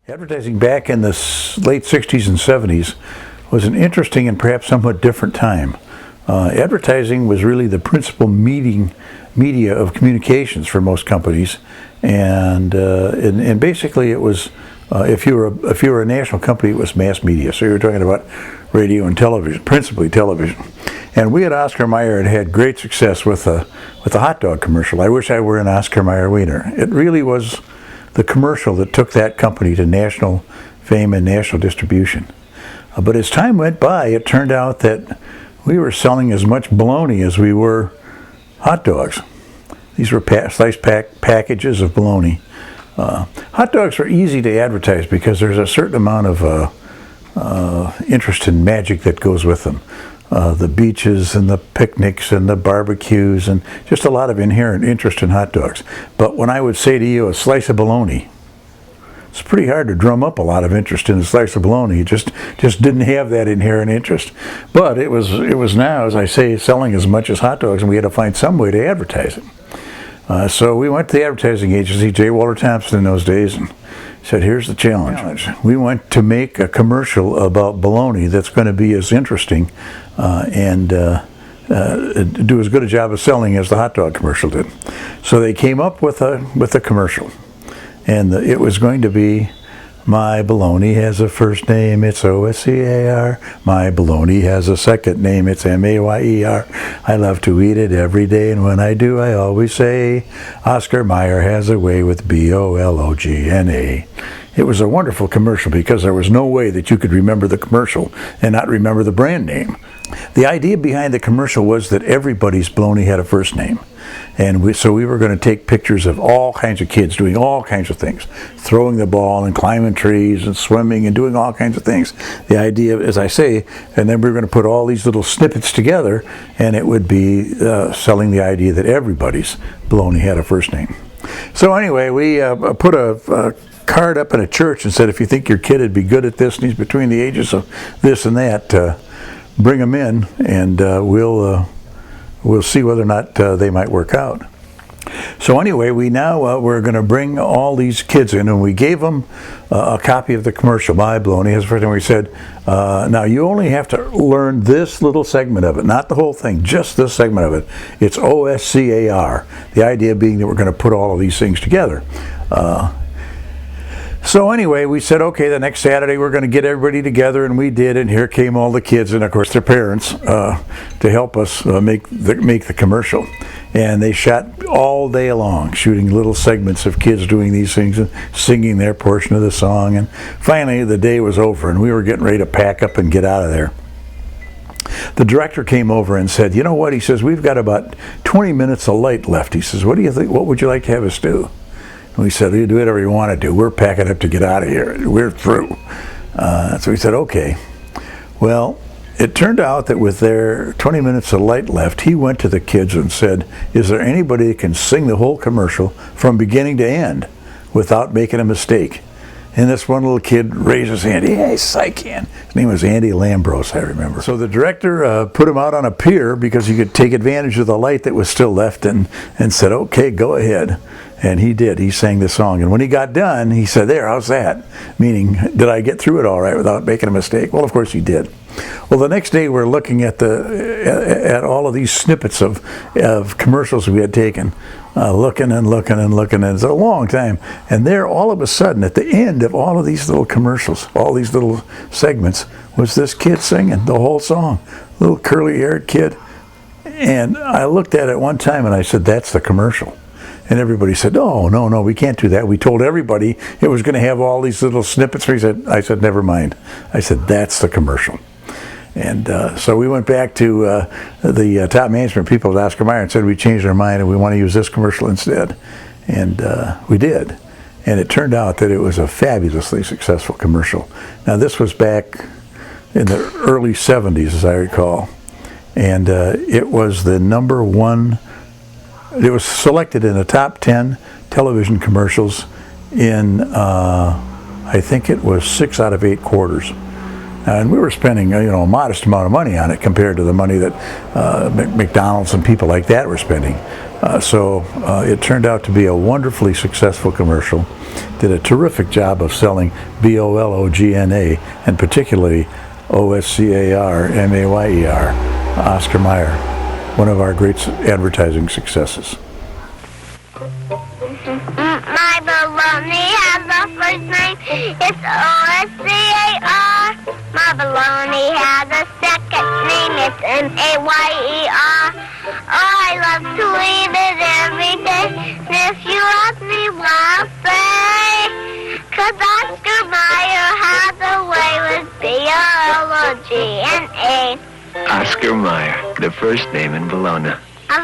Advertising back in the late 60s and 70s was an interesting and perhaps somewhat different time. Advertising was really the principal media of communications for most companies, and basically it was if you were a national company, it was mass media. So you were talking about radio and television, principally television. And we at Oscar Mayer had great success with a hot dog commercial. I wish I were an Oscar Mayer wiener. It really was the commercial that took that company to national fame and national distribution. But as time went by, it turned out that we were selling as much bologna as we were hot dogs. These were sliced packages of bologna. Hot dogs are easy to advertise because there's a certain amount of interest and magic that goes with them. The beaches and the picnics and the barbecues and just a lot of inherent interest in hot dogs. But when I would say to you a slice of bologna, it's pretty hard to drum up a lot of interest in a slice of bologna. You just didn't have that inherent interest. But it was now, as I say, selling as much as hot dogs, and we had to find some way to advertise it. So we went to the advertising agency, J. Walter Thompson in those days, and said, here's the challenge. We want to make a commercial about bologna that's going to be as interesting and do as good a job of selling as the hot dog commercial did. So they came up with a commercial, and it was going to be, my bologna has a first name, it's O-S-C-A-R. My bologna has a second name, it's M-A-Y-E-R. I love to eat it every day, and when I do, I always say, Oscar Mayer has a way with B-O-L-O-G-N-A. It was a wonderful commercial because there was no way that you could remember the commercial and not remember the brand name. The idea behind the commercial was that everybody's bologna had a first name. And so we were going to take pictures of all kinds of kids doing all kinds of things, throwing the ball and climbing trees and swimming and doing all kinds of things. The idea, as I say, and then we were going to put all these little snippets together, and it would be selling the idea that everybody's bologna had a first name. So anyway, we put a card up in a church and said, if you think your kid would be good at this and he's between the ages of this and that, bring them in, and we'll see whether or not they might work out. So anyway, we're going to bring all these kids in, and we gave them a copy of the commercial, My Bologna. As first, and we said, now you only have to learn this little segment of it, not the whole thing, just this segment of it. It's O-S-C-A-R. The idea being that we're going to put all of these things together. So anyway, we said, okay, the next Saturday we're going to get everybody together, and we did, and here came all the kids and, of course, their parents to help us make the commercial. And they shot all day long, shooting little segments of kids doing these things and singing their portion of the song. And finally, the day was over, and we were getting ready to pack up and get out of there. The director came over and said, you know what? He says, we've got about 20 minutes of light left. He says, what do you think? What would you like to have us do? And we said, you do whatever you want to do. We're packing up to get out of here. We're through. So we said, okay. Well, it turned out that with their 20 minutes of light left, he went to the kids and said, is there anybody that can sing the whole commercial from beginning to end without making a mistake? And this one little kid raised his hand. Yes, I can. His name was Andy Lambros, I remember. So the director put him out on a pier because he could take advantage of the light that was still left, and said, okay, go ahead. And he did. He sang the song. And when he got done, he said, there, how's that? Meaning, did I get through it all right without making a mistake? Well, of course he did. Well, the next day we're looking at all of these snippets of commercials we had taken, looking and looking and looking, and it's a long time. And there, all of a sudden, at the end of all of these little commercials, all these little segments, was this kid singing the whole song, little curly-haired kid. And I looked at it one time and I said, that's the commercial. And everybody said, oh, no, we can't do that. We told everybody it was going to have all these little snippets. I said, never mind. I said, that's the commercial. And so we went back to the top management people at Oscar Mayer and said we changed our mind and we want to use this commercial instead. And we did. And it turned out that it was a fabulously successful commercial. Now, this was back in the early 70s, as I recall. And it was the number one. It was selected in the top 10 television commercials in, I think it was 6 out of 8 quarters. And we were spending, a modest amount of money on it compared to the money that McDonald's and people like that were spending. So it turned out to be a wonderfully successful commercial. Did a terrific job of selling Bologna, and particularly Oscar Mayer, Oscar Mayer, one of our great advertising successes. My bologna has a first name, it's Oscar. My bologna has a second name, it's Mayer. Oh, I love to eat it every day, and if you ask me why, I'll say, 'cause Oscar Mayer has a way with Bologna. Oscar Mayer, the first name in Bologna. A